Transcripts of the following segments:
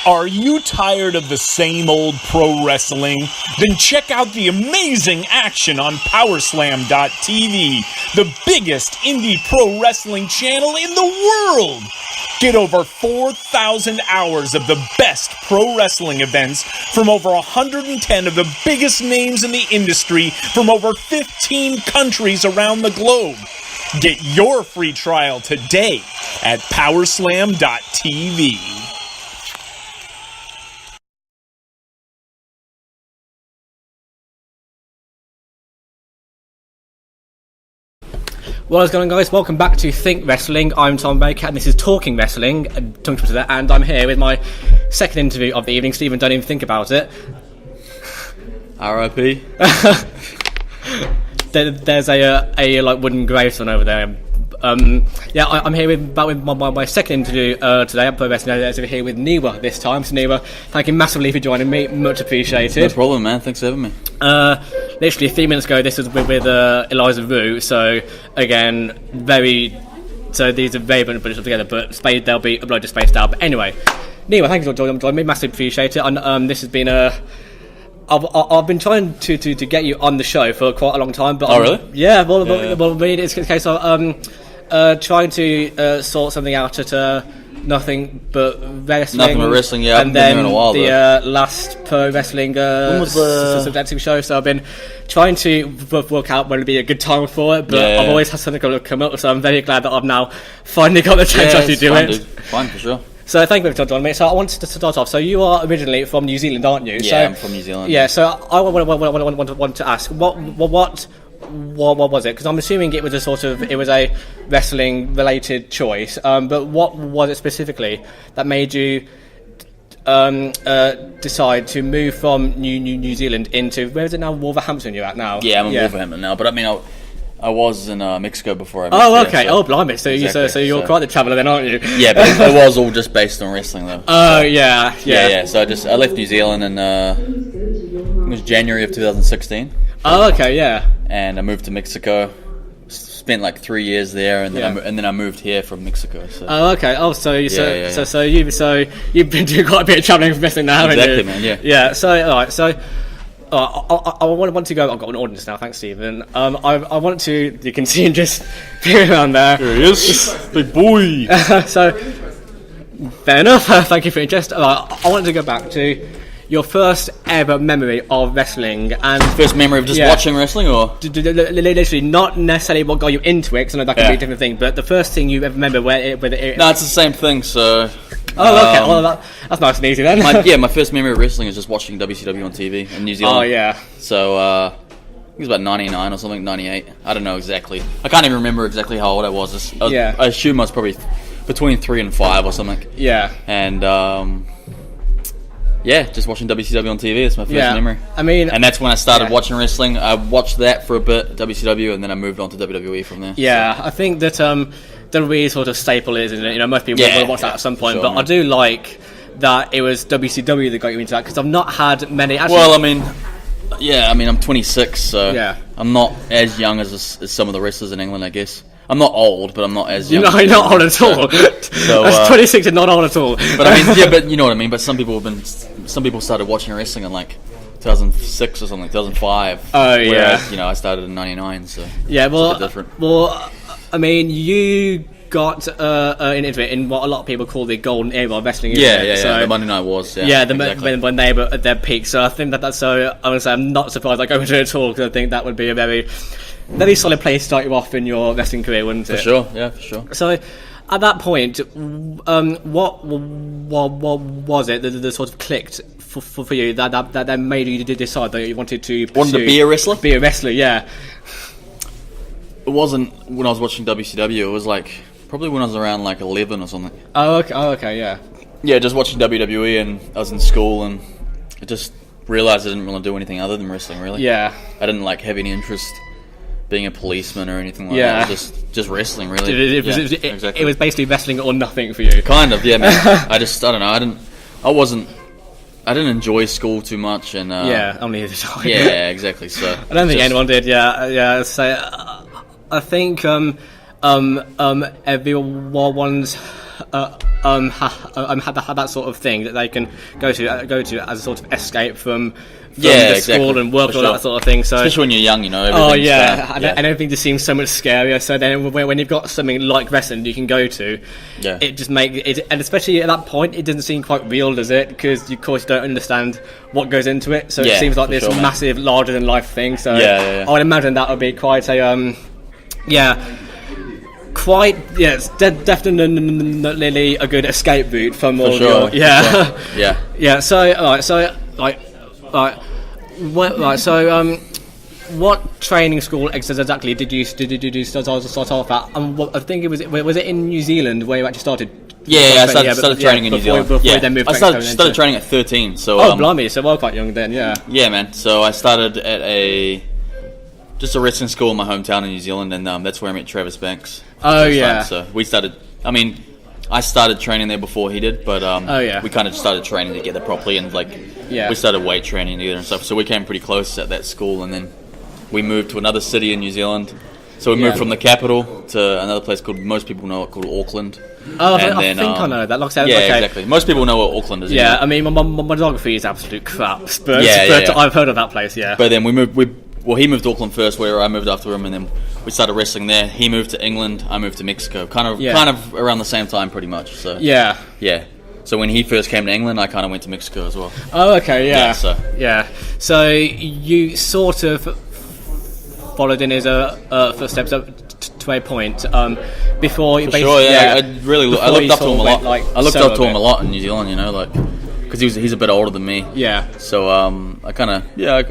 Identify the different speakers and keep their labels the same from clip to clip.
Speaker 1: Are you tired of the same old pro wrestling? Then check out the amazing action on Powerslam.tv, the biggest indie pro wrestling channel in the world. Get over 4,000 hours of the best pro wrestling events from over 110 of the biggest names in the industry from over 15 countries around the globe. Get your free trial today at Powerslam.tv.
Speaker 2: What's going on, guys? Welcome back to Think Wrestling. I'm Tom Baker and this is Talking Wrestling, and I'm here with my second interview of the evening. Stephen, don't even think about it.
Speaker 3: R.I.P.
Speaker 2: There's a like wooden gravestone over there. I'm here with my second interview today at Pro Wrestling. I'm here with NIWA this time. So NIWA, thank you massively for joining me. Much appreciated.
Speaker 3: No problem, man. Thanks for having me.
Speaker 2: Literally a few minutes ago, this was with Eliza Rue. So again, these are very much together, but they'll be uploaded spaced out. But anyway, NIWA, thank you for joining me. Massively appreciate it. And this has been I've been trying to get you on the show for quite a long time. But
Speaker 3: really?
Speaker 2: Yeah. Well, it's a case of trying to sort something out at nothing but wrestling.
Speaker 3: Nothing but wrestling, yeah.
Speaker 2: And then the last pro wrestling subjective show. So I've been trying to work out when would be a good time for it, but I've always had something come up. So I'm very glad that I've now finally got the chance to actually do it.
Speaker 3: Dude. Fine, for sure.
Speaker 2: So thank you for joining me. So I wanted to start off. So you are originally from New Zealand, aren't you?
Speaker 3: Yeah, I'm from New Zealand.
Speaker 2: Yeah. So I want to ask what was it? Because I'm assuming it was a wrestling related choice. But what was it specifically that made you decide to move from New Zealand into, where is it now? Wolverhampton you're at now?
Speaker 3: Yeah, I'm in Wolverhampton now. But I mean, I was in Mexico before I moved
Speaker 2: Oh, okay.
Speaker 3: There, so.
Speaker 2: Oh, blimey. So you're quite the traveller then, aren't you?
Speaker 3: Yeah, but it was all just based on wrestling though.
Speaker 2: Oh, yeah.
Speaker 3: So I left New Zealand in it was January of 2016.
Speaker 2: Oh, okay, yeah.
Speaker 3: And I moved to Mexico. Spent like 3 years there, and then I moved here from Mexico. So.
Speaker 2: Oh, okay. Oh, so you've been doing quite a bit of travelling for wrestling now, haven't you?
Speaker 3: Exactly, man. Yeah.
Speaker 2: Yeah. So all right. So I want to go. I've got an audience now. Thanks, Stephen. I want to. You can see him just peering around there.
Speaker 3: There he is, big boy.
Speaker 2: So fair enough. Thank you for your interest. I wanted to go back to your first ever memory of wrestling, and
Speaker 3: first memory of just watching wrestling, or
Speaker 2: literally not necessarily what got you into it, because I know that can be a different thing. But the first thing you ever remember where it.
Speaker 3: No, it's the same thing. So.
Speaker 2: Oh, okay. Well, that's nice and easy then.
Speaker 3: My first memory of wrestling is just watching WCW on TV in New Zealand.
Speaker 2: Oh yeah.
Speaker 3: So I think it was about 99 or something, 98. I don't know exactly. I can't even remember exactly how old I was. I assume I was probably between 3 and 5 or something.
Speaker 2: Yeah.
Speaker 3: And just watching WCW on TV. It's my first memory.
Speaker 2: I mean,
Speaker 3: and that's when I started watching wrestling. I watched that for a bit, WCW, and then I moved on to WWE from there.
Speaker 2: Yeah, so. I think that WWE sort of staple is, isn't it? You know, most people will watch that at some point, sure, but man. I do like that it was WCW that got you into that, because I've not had many. Actually,
Speaker 3: well, I'm 26, so I'm not as young as some of the wrestlers in England, I guess. I'm not old, but I'm not as young.
Speaker 2: No, you're not old at all. That's 26 and not old at all.
Speaker 3: But I mean, but you know what I mean. But some people started watching wrestling in like 2006 or something, 2005.
Speaker 2: Oh yeah.
Speaker 3: Whereas, I started in '99, so
Speaker 2: yeah. Well,
Speaker 3: it's a bit different.
Speaker 2: Well, I mean, you got into it in what a lot of people call the golden era of wrestling.
Speaker 3: So, the Monday Night Wars.
Speaker 2: Exactly. when they were at their peak. So I think that's so. Honestly, I'm not surprised I go into it at all, because I think that would be a very solid place to start you off in your wrestling career, wouldn't it?
Speaker 3: For sure, yeah, for sure.
Speaker 2: So, at that point, what was it that sort of clicked for you that made you decide that you wanted to
Speaker 3: be a wrestler?
Speaker 2: Be a wrestler, yeah.
Speaker 3: It wasn't when I was watching WCW. It was like probably when I was around like 11 or something.
Speaker 2: Oh, okay, yeah.
Speaker 3: Yeah, just watching WWE, and I was in school, and I just realised I didn't want to do anything other than wrestling. Really,
Speaker 2: yeah.
Speaker 3: I didn't have any interest being a policeman or anything like that. Just wrestling, really.
Speaker 2: It was basically wrestling or nothing for you.
Speaker 3: Kind of, yeah, man. I don't know. I didn't enjoy school too much, and
Speaker 2: only at the time.
Speaker 3: Yeah, exactly. So
Speaker 2: I don't think anyone did. Yeah. So I think everyone's have that sort of thing that they can go to as a sort of escape from the school and work and all that sort of thing. So
Speaker 3: especially when you're young, you know.
Speaker 2: And everything just seems so much scarier. So then when you've got something like wrestling you can go to, it just makes it, and especially at that point, it doesn't seem quite real, does it? Because you of course don't understand what goes into it. So it seems like this massive, larger than life thing. So I would imagine that would be quite a it's definitely a good escape route from all your what training school exactly did you start off at? I think was it in New Zealand where you actually started?
Speaker 3: I started training in New Zealand. I started training at 13. So
Speaker 2: blimey, so quite young then.
Speaker 3: Yeah, man. So I started at a wrestling school in my hometown in New Zealand, and that's where I met Travis Banks. So we started. I mean, I started training there before he did, but we kind of started training together properly, and we started weight training together and stuff. So we came pretty close at that school, and then we moved to another city in New Zealand. So we moved from the capital to another place called Auckland.
Speaker 2: I think I know that. Like I said,
Speaker 3: exactly. Most people know what Auckland is.
Speaker 2: Yeah, I mean, my geography is absolute crap, but I've heard of that place. Yeah.
Speaker 3: But then he moved to Auckland first, where I moved after him, and then we started wrestling there. He moved to England, I moved to Mexico, kind of around the same time, pretty much. So So when he first came to England, I kind of went to Mexico as well.
Speaker 2: Oh, okay, So you sort of followed in his footsteps up to a point before you.
Speaker 3: I looked up to him a lot. I looked up to him a lot in New Zealand, you know, because he's a bit older than me.
Speaker 2: Yeah.
Speaker 3: So I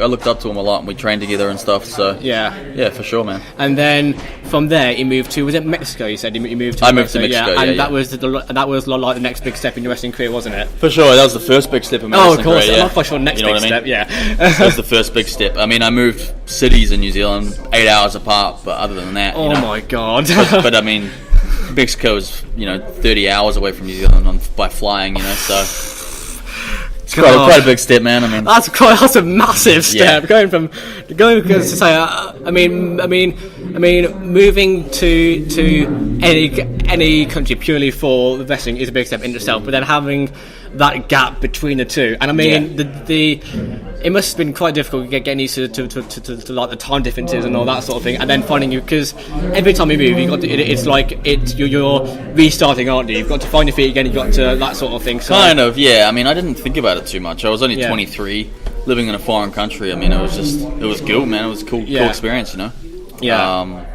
Speaker 3: looked up to him a lot, and we trained together and stuff. So yeah, for sure, man.
Speaker 2: And then from there, he moved to, was it Mexico? You said you moved to.
Speaker 3: I moved to Mexico.
Speaker 2: And that was like the next big step in your wrestling career, wasn't it?
Speaker 3: For sure, that was the first big step in my wrestling career.
Speaker 2: I'm not quite sure next big step. Yeah.
Speaker 3: That was the first big step. I mean, I moved cities in New Zealand 8 hours apart, but other than that,
Speaker 2: my god.
Speaker 3: but I mean, Mexico is 30 hours away from New Zealand by flying, so. It's quite a big step, man. I mean,
Speaker 2: that's a massive step. Moving to any country purely for wrestling is a big step in itself. But then having that gap between the two, and I mean, it must have been quite difficult getting used to like the time differences and all that sort of thing, and then finding because every time you move, you're restarting, aren't you? You've got to find your feet again. You've got to that sort of thing. So.
Speaker 3: Kind of, yeah. I mean, I didn't think about it too much. I was only 23, living in a foreign country. I mean, it was good, man. It was a cool experience,
Speaker 2: Yeah.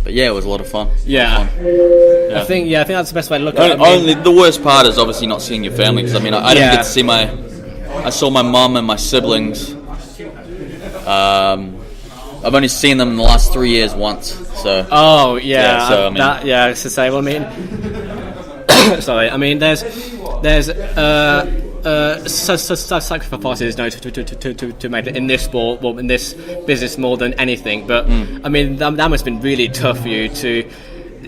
Speaker 3: But yeah, it was a lot of fun.
Speaker 2: I think that's the best way to look at it.
Speaker 3: Only the worst part is obviously not seeing your family, because I mean, I didn't get to see I saw my mum and my siblings. I've only seen them in the last 3 years once. So.
Speaker 2: Oh yeah.
Speaker 3: So I mean,
Speaker 2: it's the same. I mean, sorry. I mean, there's sacrifices to make it in this sport, well, in this business more than anything. But I mean, that must have been really tough for you to.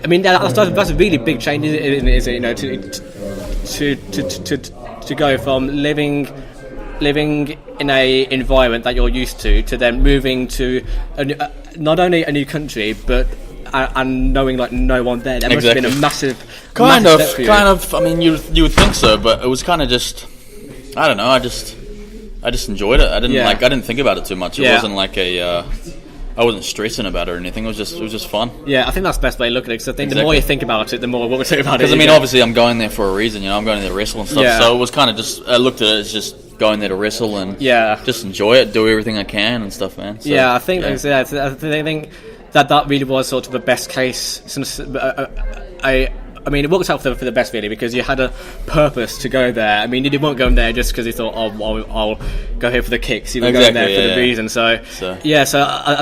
Speaker 2: I mean, that's a really big change, isn't it? To go from living in a environment that you're used to then moving to not only a new country but and knowing like no one there. That must have been a massive
Speaker 3: kind of. I mean, you would think so, but it was kind of just. I don't know. I just enjoyed it. I didn't think about it too much. It wasn't like I wasn't stressing about it or anything. It was just fun.
Speaker 2: Yeah, I think that's the best way to look at it. Because I think the more you think about it, the more what we say about it.
Speaker 3: Because I mean, obviously, I'm going there for a reason. I'm going there to wrestle and stuff. Yeah. So it was kind of just. I looked at it as just going there to wrestle and just enjoy it, do everything I can and stuff, man. So,
Speaker 2: I think I think that really was sort of the best case. I mean, it worked out for the best, really, because you had a purpose to go there. I mean, you weren't going there just because you thought, I'll go here for the kicks. You were going there for the reason. So I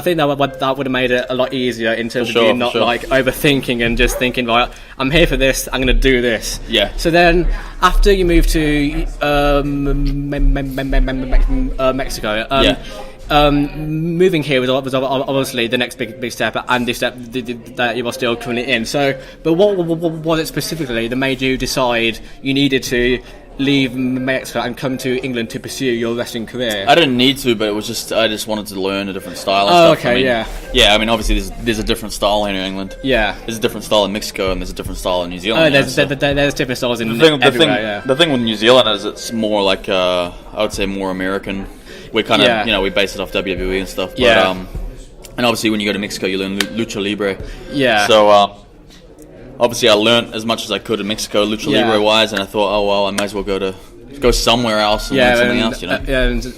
Speaker 2: think that would have made it a lot easier in terms of you not like overthinking and just thinking, like, I'm here for this, I'm going to do this.
Speaker 3: Yeah.
Speaker 2: So then, after you moved to Mexico, moving here was obviously the next big step, and the step that you are still currently in. So, but what was it specifically that made you decide you needed to leave Mexico and come to England to pursue your wrestling career?
Speaker 3: I didn't need to, but I just wanted to learn a different style. And stuff.
Speaker 2: Okay,
Speaker 3: I mean,
Speaker 2: yeah.
Speaker 3: Yeah, I mean, obviously there's a different style here in England.
Speaker 2: Yeah.
Speaker 3: There's a different style in Mexico, and there's a different style in New Zealand.
Speaker 2: There's different styles in
Speaker 3: everywhere. The thing with New Zealand is it's more like I would say more American. We kind of we base it off WWE and stuff. But, and obviously when you go to Mexico, you learn lucha libre.
Speaker 2: Yeah.
Speaker 3: So obviously I learned as much as I could in Mexico lucha libre wise, and I thought, oh well, I might as well go somewhere else and learn something else, you know.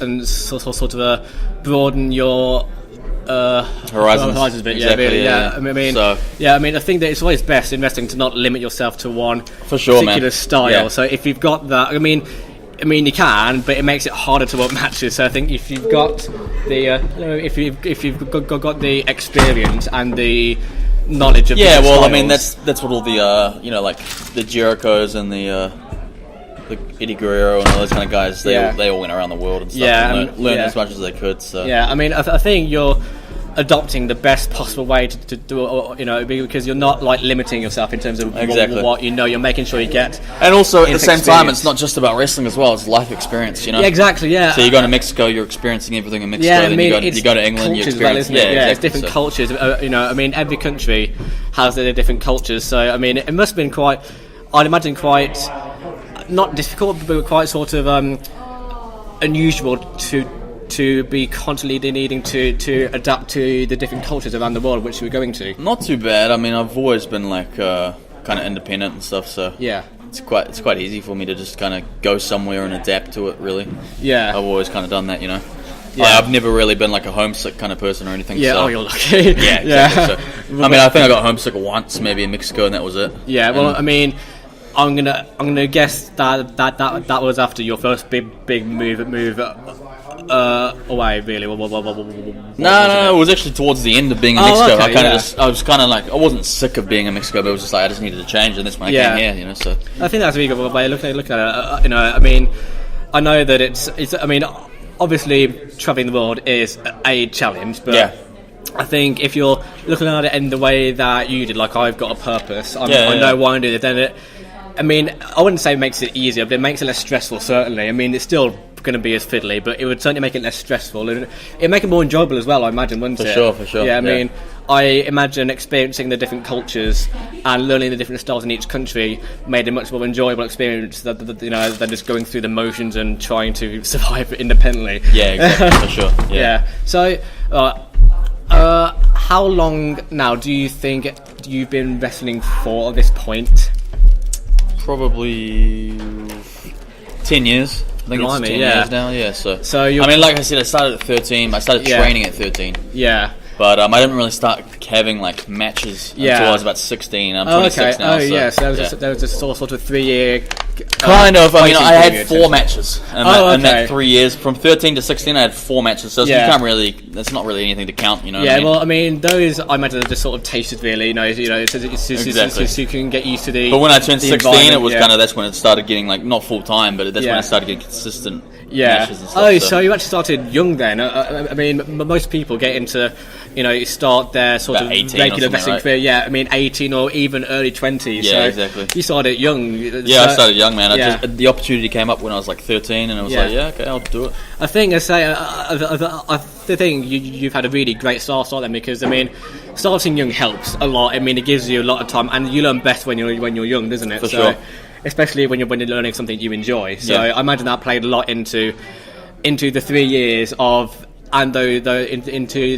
Speaker 2: And sort of broaden your
Speaker 3: horizons
Speaker 2: a bit.
Speaker 3: Exactly,
Speaker 2: really,
Speaker 3: yeah.
Speaker 2: I mean, I think that it's always best in wrestling to not limit yourself to one
Speaker 3: particular
Speaker 2: style.
Speaker 3: Yeah.
Speaker 2: So if you've got that, I mean, you can, but it makes it harder to work matches. So I think if you've got the if you've got the experience and the knowledge of
Speaker 3: well, I mean that's what all the like the Jerichos and the Eddie Guerrero and all those kind of guys they all went around the world and stuff and learned as much as they could. So
Speaker 2: I mean I think you're adopting the best possible way to do it, because you're not like limiting yourself in terms of what you're making sure you get.
Speaker 3: And also at the same time, it's not just about wrestling as well; it's life experience, you know.
Speaker 2: Yeah, exactly. Yeah.
Speaker 3: So you go to Mexico, you're experiencing everything in Mexico.
Speaker 2: Yeah,
Speaker 3: then you go to England, you experience.
Speaker 2: It's different cultures. I mean, every country has their different cultures. So I mean, it must have been quite. I'd imagine quite not difficult, but quite sort of unusual to be constantly needing to adapt to the different cultures around the world which we're going to.
Speaker 3: Not too bad. I mean, I've always been like kind of independent and stuff, so it's quite easy for me to just kind of go somewhere and adapt to it. Really, I've always kind of done that, you know. I've never really been like a homesick kind of person or anything.
Speaker 2: Yeah,
Speaker 3: so.
Speaker 2: you're lucky.
Speaker 3: Exactly. So, I mean, I think I got homesick once, maybe in Mexico, and that was it.
Speaker 2: Yeah, well, I mean, I'm gonna guess that was after your first big move away, really.
Speaker 3: No, it was actually towards the end of being in Mexico. Okay, I was kind of like, I wasn't sick of being in Mexico, but it was just like I just needed to change, and that's when I came here, you know. So
Speaker 2: I think that's a really good way of looking at it. I mean, I know that it's. I mean, obviously, traveling the world is a challenge, but I think if you're looking at it in the way that you did, like I've got a purpose, I know why I do it, then I mean, I wouldn't say it makes it easier, but it makes it less stressful, certainly. I mean, it's still going to be as fiddly, but it would certainly make it less stressful, and it'd make it more enjoyable as well, I imagine, wouldn't it?
Speaker 3: For sure.
Speaker 2: Yeah, I mean, I imagine experiencing the different cultures and learning the different styles in each country made a much more enjoyable experience than just going through the motions and trying to survive independently.
Speaker 3: Yeah, exactly, for sure. Yeah.
Speaker 2: So, how long now do you think you've been wrestling for at this point?
Speaker 3: Probably 10 years. I think it's 10 years now, So I mean, like I said, I started at 13. I started training at 13.
Speaker 2: Yeah.
Speaker 3: But I didn't really start having like matches until I was about 16. I'm 26 now.
Speaker 2: So there was a sort of 3-year.
Speaker 3: Kind of. I mean, I had 4 matches in that 3 years. From 13 to 16, I had 4 matches. So you can't really. That's not really anything to count. You know.
Speaker 2: Yeah. Well, I mean, those I imagine are just sort of tasted really. It's so you can get used to the.
Speaker 3: But when I turned 16, it was kind of that's when it started getting like not full time, but that's when it started getting consistent. Matches and stuff,
Speaker 2: so you actually started young then. I mean, most people get into, start their sort of regular wrestling career. Yeah, I mean, 18 or even early 20s.
Speaker 3: Yeah, exactly.
Speaker 2: You started young.
Speaker 3: Yeah, I started young, man. The opportunity came up when I was like 13, and I was like, okay, I'll do it.
Speaker 2: I think I think you've had a really great start then, because I mean, starting young helps a lot. I mean, it gives you a lot of time, and you learn best when you're young, doesn't it?
Speaker 3: For sure.
Speaker 2: Especially when you're learning something you enjoy. So I imagine that played a lot into the 3 years of, and into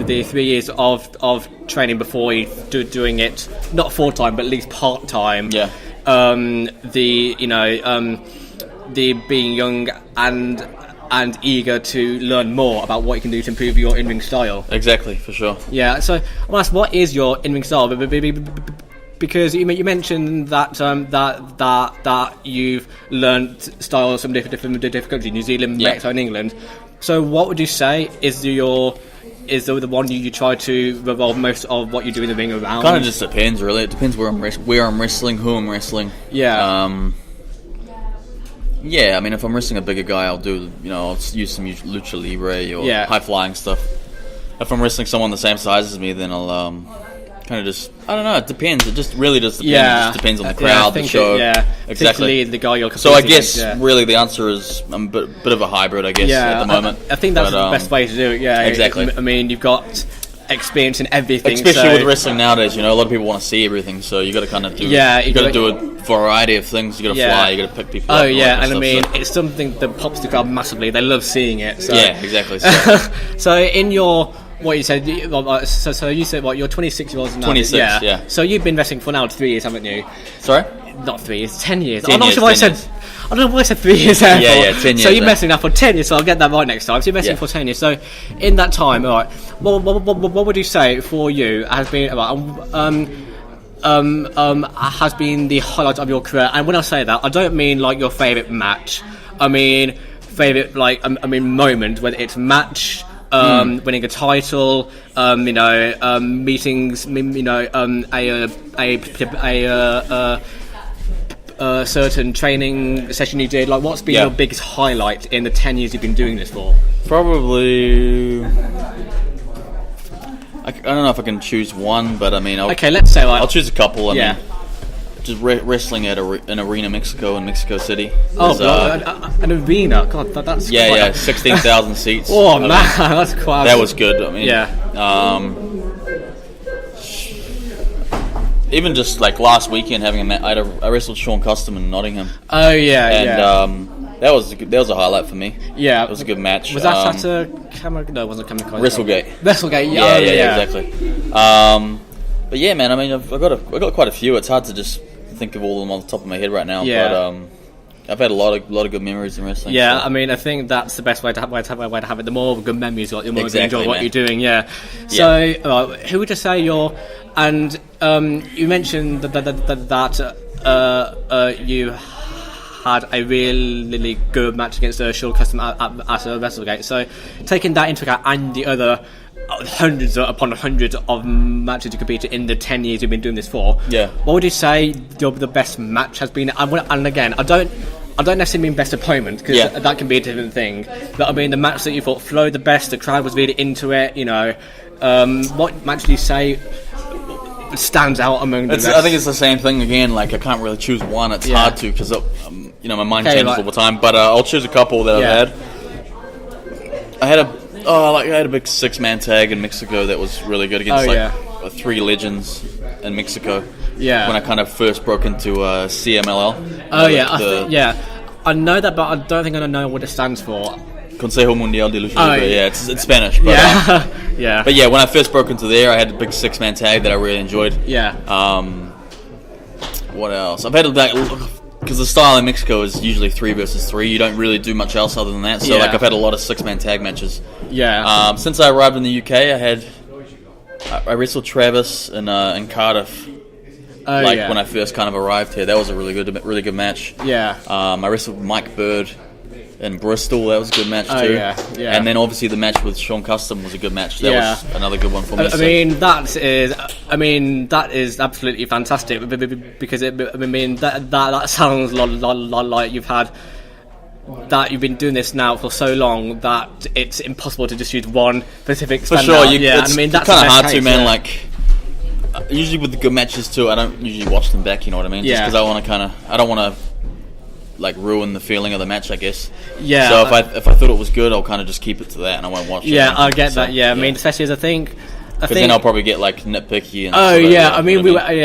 Speaker 2: the 3 years of training before you doing it not full time but at least part time.
Speaker 3: Yeah.
Speaker 2: The being young and eager to learn more about what you can do to improve your in-ring style.
Speaker 3: Exactly, for sure.
Speaker 2: Yeah. So I want to ask, what is your in-ring style? Because you mentioned that that you've learned styles from different countries, New Zealand, Mexico, and England. So, what would you say is the one you try to revolve most of what you do in the ring around?
Speaker 3: Kind of just depends, really. It depends where I'm wrestling, who I'm wrestling.
Speaker 2: Yeah.
Speaker 3: I mean, if I'm wrestling a bigger guy, I'll use some lucha libre or high flying stuff. If I'm wrestling someone the same size as me, then I'll kind of just, I don't know, it depends. It just really just depends.
Speaker 2: Yeah.
Speaker 3: It just depends on the crowd, the show.
Speaker 2: Exactly. The guy you're
Speaker 3: so I
Speaker 2: competing
Speaker 3: guess
Speaker 2: against,
Speaker 3: really the answer is a bit of a hybrid, I guess, at the moment.
Speaker 2: I think that's the best way to do it,
Speaker 3: Exactly.
Speaker 2: I mean, you've got experience in everything.
Speaker 3: Especially with wrestling nowadays, a lot of people want to see everything, so you got to kind of do.
Speaker 2: Yeah,
Speaker 3: you got to do a variety of things. You got to fly. You got to pick people.
Speaker 2: Oh
Speaker 3: up
Speaker 2: yeah, and
Speaker 3: stuff,
Speaker 2: I mean, it's something that pops the crowd massively. They love seeing it. So.
Speaker 3: Yeah, exactly.
Speaker 2: So in your what you said, so you said what you're 26-year-olds now.
Speaker 3: 26. Yeah.
Speaker 2: So you've been wrestling for now 3 years, haven't you?
Speaker 3: Sorry.
Speaker 2: Not 3 years, 10 years.
Speaker 3: 10
Speaker 2: I'm not
Speaker 3: years,
Speaker 2: sure why I said.
Speaker 3: years.
Speaker 2: I don't know why I said 3 years there.
Speaker 3: Yeah, 10 years.
Speaker 2: So you're wrestling now for 10 years, so I'll get that right next time. So you're wrestling for 10 years. So in that time, all right, what would you say for you has been has been the highlight of your career? And when I say that, I don't mean like your favourite match. I mean favourite moment, whether it's match. Winning a title, meetings, a certain training session you did. Like, what's been your biggest highlight in the 10 years you've been doing this for?
Speaker 3: Probably. I don't know if I can choose one, but I mean,
Speaker 2: let's say
Speaker 3: I'll choose a couple. I mean,
Speaker 2: just
Speaker 3: wrestling at an arena Mexico in Mexico City.
Speaker 2: An arena. God, that's
Speaker 3: 16,000 seats.
Speaker 2: Oh man, that's quite.
Speaker 3: That was good. I mean, even just like last weekend having a match, I wrestled Sean Custom in Nottingham.
Speaker 2: Oh yeah,
Speaker 3: and that was a highlight for me.
Speaker 2: Yeah,
Speaker 3: it was a good match.
Speaker 2: Was that at a camera? No, it wasn't a camera.
Speaker 3: WrestleGate. Yeah, exactly. But yeah, man. I mean, I've got quite a few. It's hard to just think of all of them on the top of my head right now. Yeah. But I've had a lot of good memories in wrestling.
Speaker 2: Yeah, so. I mean, I think that's the best way to have it. The more good memories you got, the more you enjoy what you're doing. Yeah. So, who would you say you're? And you mentioned that you had a really good match against Sean Custom at WrestleGate. So, taking that into account and the other hundreds upon hundreds of matches you competed in the 10 years you've been doing this for.
Speaker 3: Yeah.
Speaker 2: What would you say the best match has been? And again, I don't necessarily mean best opponent, because that can be a different thing. But I mean the match that you thought flowed the best, the crowd was really into it. What match do you say stands out among the rest?
Speaker 3: I think it's the same thing again. Like I can't really choose one. It's hard to because my mind changes all the time. But I'll choose a couple that I've had. I had a big 6-man tag in Mexico that was really good against 3 legends in Mexico. Yeah. When I kind of first broke into CMLL.
Speaker 2: I know that, but I don't think I know what it stands for.
Speaker 3: Consejo Mundial de Lucha Libre. Yeah, it's Spanish. But, But yeah, when I first broke into there, I had a big 6-man tag that I really enjoyed.
Speaker 2: Yeah.
Speaker 3: What else? I've had because the style in Mexico is usually 3 versus 3. You don't really do much else other than that. So I've had a lot of 6-man tag matches.
Speaker 2: Yeah.
Speaker 3: Since I arrived in the UK, I wrestled Travis in Cardiff. When I first kind of arrived here, that was a really good match.
Speaker 2: Yeah.
Speaker 3: I wrestled Mike Bird in Bristol. That was a good match too. Yeah. And then obviously the match with Sean Custom was a good match. That was another good one for me.
Speaker 2: I mean that is absolutely fantastic because that sounds like you've been doing this now for so long that it's impossible to just use one specific standout.
Speaker 3: For sure, that's kind of hard to, man. Like usually with the good matches too, I don't usually watch them back. You know what I mean? Just because I don't want to like ruin the feeling of the match, I guess. Yeah. So if I thought it was good, I'll kind of just keep it to that, and I won't watch it.
Speaker 2: Yeah, I get that. Yeah, I mean, especially as I think
Speaker 3: then I'll probably get like nitpicky. And
Speaker 2: I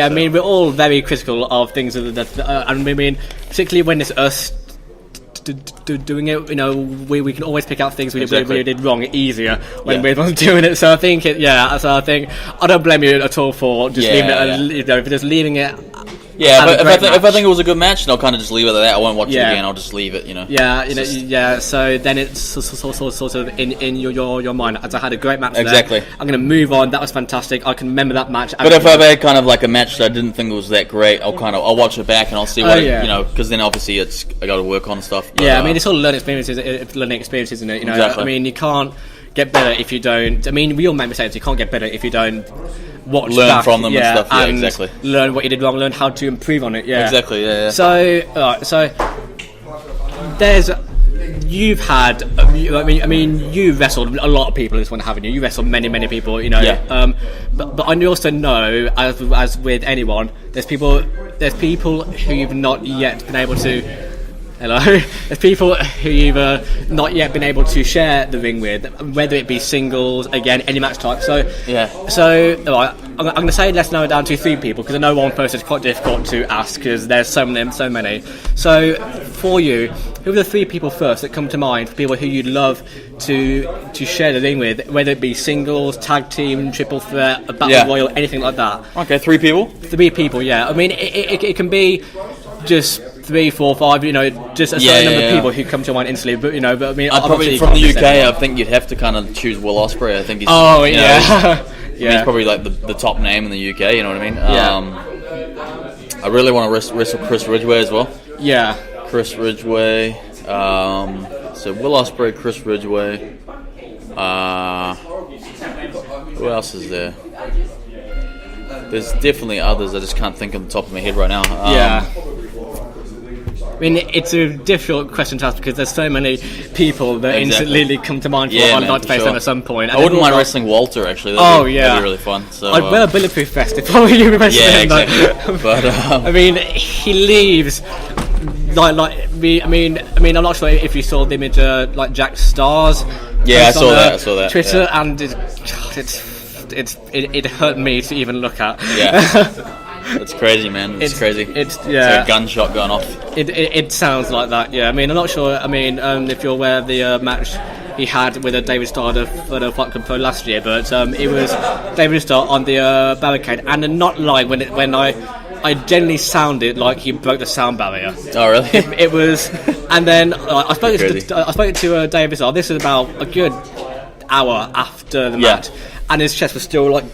Speaker 2: mean, we're all very critical of things that and I mean, particularly when it's us doing it, we can always pick out things we did wrong easier when we're doing it. So I think I don't blame you at all for just leaving it. If you're just leaving it.
Speaker 3: Yeah, but if I think it was a good match, then I'll kind of just leave it at that. I won't watch it again. I'll just leave it.
Speaker 2: Yeah. So then it's sort of in your mind. As I had a great match.
Speaker 3: Exactly.
Speaker 2: I'm going to move on. That was fantastic. I can remember that match.
Speaker 3: But if I've had kind of like a match that I didn't think was that great, I'll watch it back and I'll see what because then obviously I got to work on stuff. But,
Speaker 2: I mean it's all learning experiences, isn't it?
Speaker 3: Exactly.
Speaker 2: I mean you can't get better if you don't. I mean we all make mistakes. You can't get better if you don't learn
Speaker 3: back, from them and stuff. Yeah,
Speaker 2: and
Speaker 3: exactly.
Speaker 2: Learn what you did wrong. Learn how to improve on it. Yeah,
Speaker 3: exactly. Yeah.
Speaker 2: So there's you've had. I mean, you wrestled a lot of people in this one, haven't you? You wrestled many people, you know.
Speaker 3: Yeah.
Speaker 2: But I also know, as with anyone, there's people who you've not yet been able to. Hello. There's people who you've not yet been able to share the ring with, whether it be singles, again, any match type. So
Speaker 3: yeah.
Speaker 2: So right, I'm going to say let's narrow it down to 3 people, because I know one person is quite difficult to ask because there's so many. So for you, who are the 3 people first that come to mind for people who you'd love to share the ring with, whether it be singles, tag team, triple threat, a battle royal, anything like that?
Speaker 3: Okay, 3 people.
Speaker 2: 3 people, yeah. I mean, it can be just 3, 4, 5, you know, just a certain number of people who come to mind instantly. But you know, I mean,
Speaker 3: probably from the UK, I think you'd have to kind of choose Will Ospreay. I think he's.
Speaker 2: Oh
Speaker 3: you know,
Speaker 2: yeah. Yeah.
Speaker 3: He's probably like the top name in the UK. You know what I mean?
Speaker 2: Yeah.
Speaker 3: I really want to wrestle Chris Ridgway as well.
Speaker 2: Yeah.
Speaker 3: Chris Ridgway. So Will Ospreay, Chris Ridgway. Who else is there? There's definitely others. I just can't think on the top of my head right now.
Speaker 2: Yeah. I mean, it's a difficult question to ask because there's so many people that instantly come to mind for I'd like to face them at some point.
Speaker 3: I wouldn't mind wrestling Walter, actually. That'd be really fun. So,
Speaker 2: I'd wear a bulletproof vest if I were you wrestling him.
Speaker 3: Exactly. But
Speaker 2: I mean, he leaves like me. I mean, I'm not sure if you saw the image like Jack Starr's.
Speaker 3: Yeah, I saw that.
Speaker 2: Twitter, and it hurt me to even look at.
Speaker 3: Yeah. It's crazy, man. It's crazy. It's a gunshot going off.
Speaker 2: It sounds like that. Yeah. I mean, I'm not sure. I mean, if you're aware of the match he had with David Starr for the Fight Club Pro last year, but it was David Starr on the barricade, and not lying when I generally sounded like he broke the sound barrier.
Speaker 3: Oh, really?
Speaker 2: It was, and then I spoke to David Starr. This is about a good hour after the match, and his chest was still like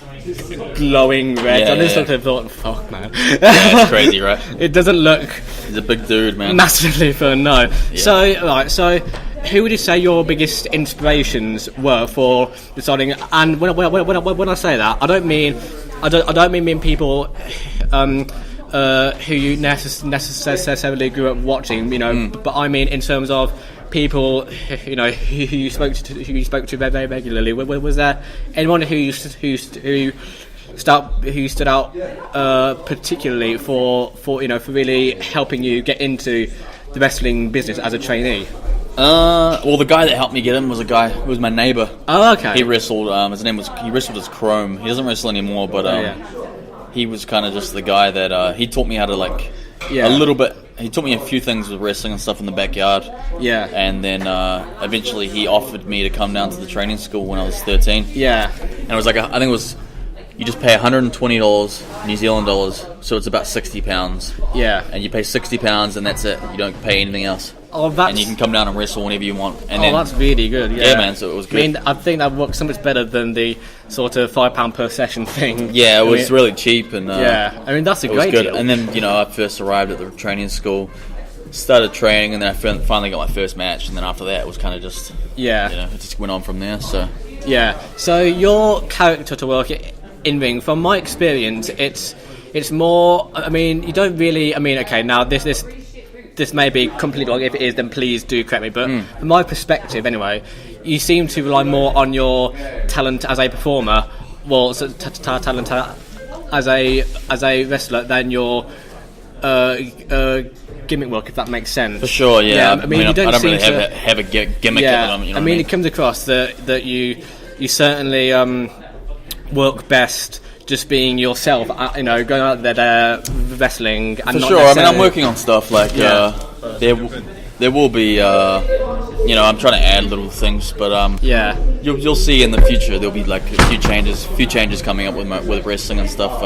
Speaker 2: glowing red. I just sort of thought, fuck, man.
Speaker 3: It's crazy, right?
Speaker 2: It doesn't look.
Speaker 3: He's a big dude, man.
Speaker 2: Massively fun, no. Yeah. So who would you say your biggest inspirations were for deciding? And when I say that, I don't mean people who you necessarily grew up watching, you know, but I mean in terms of people, you know, who you spoke to very regularly. Was there anyone who stood out particularly for really helping you get into the wrestling business as a trainee?
Speaker 3: Well, the guy that helped me get in was a guy who was my neighbour.
Speaker 2: Oh, okay.
Speaker 3: He wrestled. He wrestled as Chrome. He doesn't wrestle anymore, but he was kind of just the guy that he taught me how to a little bit. He taught me a few things with wrestling and stuff in the backyard. Yeah. And then eventually he offered me to come down to the training school when I was 13.
Speaker 2: Yeah.
Speaker 3: And it was like, I think it was, you just pay $120 New Zealand dollars, so it's about £60.
Speaker 2: Yeah.
Speaker 3: And you pay £60 and that's it. You don't pay anything else.
Speaker 2: Oh,
Speaker 3: and you can come down and wrestle whenever you want. And
Speaker 2: that's really good.
Speaker 3: Yeah, man. So it was good.
Speaker 2: I mean, I think that works so much better than the sort of £5 per session thing.
Speaker 3: Yeah, it was really cheap, and
Speaker 2: I mean that's a great deal.
Speaker 3: And then I first arrived at the training school, started training, and then I finally got my first match. And then after that, it was kind of just it just went on from there. So
Speaker 2: So your character to work in ring, from my experience, it's more. I mean, you don't really. I mean, okay, now this may be completely wrong. If it is, then please do correct me. But from my perspective, anyway, you seem to rely more on your talent as a performer, talent as a wrestler, than your gimmick work, if that makes sense.
Speaker 3: For sure, yeah.
Speaker 2: I mean, you don't
Speaker 3: I don't really
Speaker 2: seem
Speaker 3: have a gimmick at the moment. You know
Speaker 2: I mean, it comes across that you certainly work best just being yourself, going out there wrestling. And
Speaker 3: for sure, I mean, I'm working on stuff like there will be, I'm trying to add little things, but you'll see in the future there'll be like a few changes coming up with wrestling and stuff.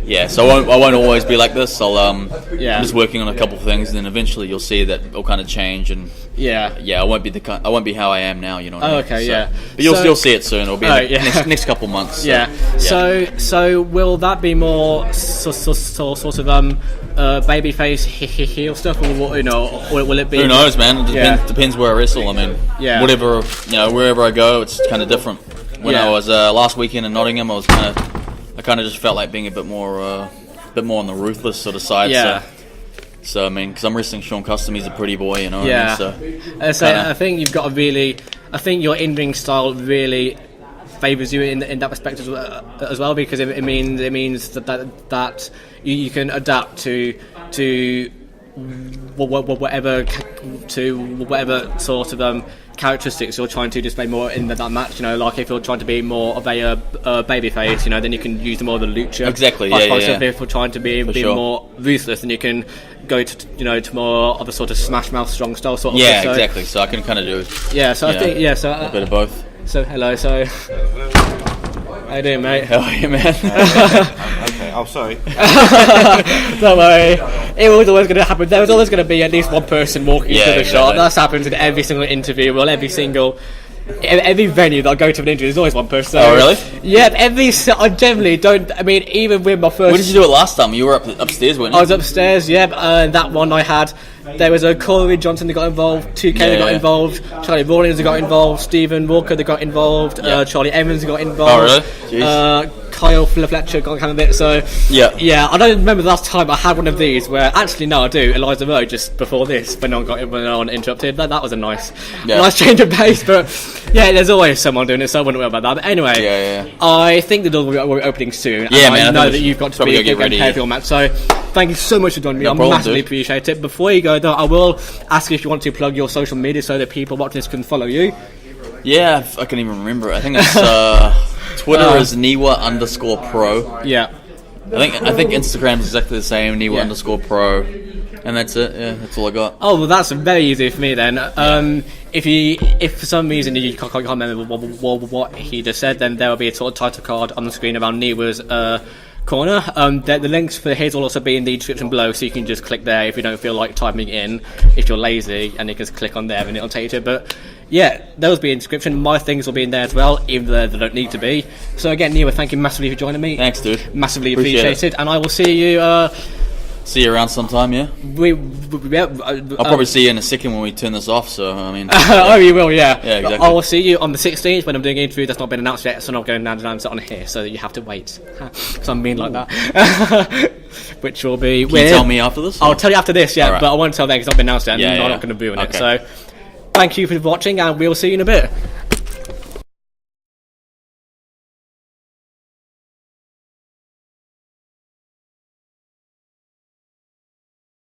Speaker 3: Yeah, so I won't always be like this. I'm just working on a couple of things, and then eventually you'll see that it'll kind of change, and I won't be how I am now. You know what I mean?
Speaker 2: Okay,
Speaker 3: so, but you'll see it soon. It'll be in the next couple of months.
Speaker 2: So will that be more sort of babyface heel stuff, or will it be?
Speaker 3: Who knows, man? It depends where I wrestle. I mean, whatever wherever I go, it's kind of different. When I was last weekend in Nottingham, I kind of just felt like being a bit more on the ruthless sort of side.
Speaker 2: Yeah.
Speaker 3: So I mean, because I'm wrestling Sean Custom, he's a pretty boy, you know.
Speaker 2: Yeah.
Speaker 3: What I mean?
Speaker 2: So I think you've got I think your in-ring style really favours you in that respect as well, because it means that you can adapt to whatever sort of characteristics you're trying to display more in that match. You know, like if you're trying to be more of a baby face, you know, then you can use more of the lucha.
Speaker 3: Exactly.
Speaker 2: If you're trying to be
Speaker 3: sure.
Speaker 2: more ruthless, then you can go to more of a sort of smash mouth strong style sort of.
Speaker 3: Yeah, exactly. So I can kind of do.
Speaker 2: Yeah. So I think a
Speaker 3: bit of both.
Speaker 2: So hello. So how you doing, mate?
Speaker 3: How are you, man?
Speaker 4: Okay. Oh, sorry.
Speaker 2: Don't worry. It was always going to happen. There was always going to be at least one person walking into the shot. That's happened in every single interview. Well, every venue that I go to an interview, there's always one person.
Speaker 3: Oh, really?
Speaker 2: Yeah, I generally don't. I mean, even with my first.
Speaker 3: When did you do it last time? You were upstairs, weren't you?
Speaker 2: I was upstairs. Yeah, that one I had. There was a Corey Johnson that got involved, 2K that got involved, Charlie Rawlins that got involved, Stephen Walker that got involved, Charlie Evans that got involved.
Speaker 3: Oh, really?
Speaker 2: Kyle Fletcher got kind of bit. So yeah, I don't remember the last time I had one of these. Where actually no, I do. Eliza Rowe just before this, when no one interrupted. That was a nice change of pace. But yeah, there's always someone doing it, so I wouldn't worry about that. But anyway, I think the doors will be opening soon.
Speaker 3: Yeah,
Speaker 2: and
Speaker 3: man.
Speaker 2: I know that you've got to be prepared for your match. So thank you so much for joining me. I massively appreciate it. Before you go though, I will ask if you want to plug your social media so that people watching this can follow you.
Speaker 3: Yeah, I can't even remember. I think it's Twitter is NIWA_pro.
Speaker 2: Yeah.
Speaker 3: I think Instagram is exactly the same, NIWA_pro, and that's it. Yeah, that's all I got.
Speaker 2: Oh well, that's very easy for me then. If for some reason you can't remember what he just said, then there will be a sort of title card on the screen around NIWA's corner. The links for his will also be in the description below, so you can just click there if you don't feel like typing in, if you're lazy, and you can just click on there and it'll take you to it. But yeah, those will be in the description. My things will be in there as well, even though they don't need to be. So again, NIWA, thank you massively for joining me.
Speaker 3: Thanks, dude.
Speaker 2: Massively appreciated. And I will see you
Speaker 3: see you around sometime, yeah? I'll probably see you in a second when we turn this off, so I mean...
Speaker 2: Oh, you will, yeah.
Speaker 3: Yeah, exactly.
Speaker 2: I will see you on the 16th when I'm doing an interview that's not been announced yet, so I'm not going to announce it on here, so you have to wait. Because I'm being like that. Which will be
Speaker 3: Can you tell me after this?
Speaker 2: I'll tell you after this, yeah,
Speaker 3: right.
Speaker 2: But I won't tell them because it's not been announced yet, and I'm not going to ruin it. So, thank you for watching, and we'll see you in a bit.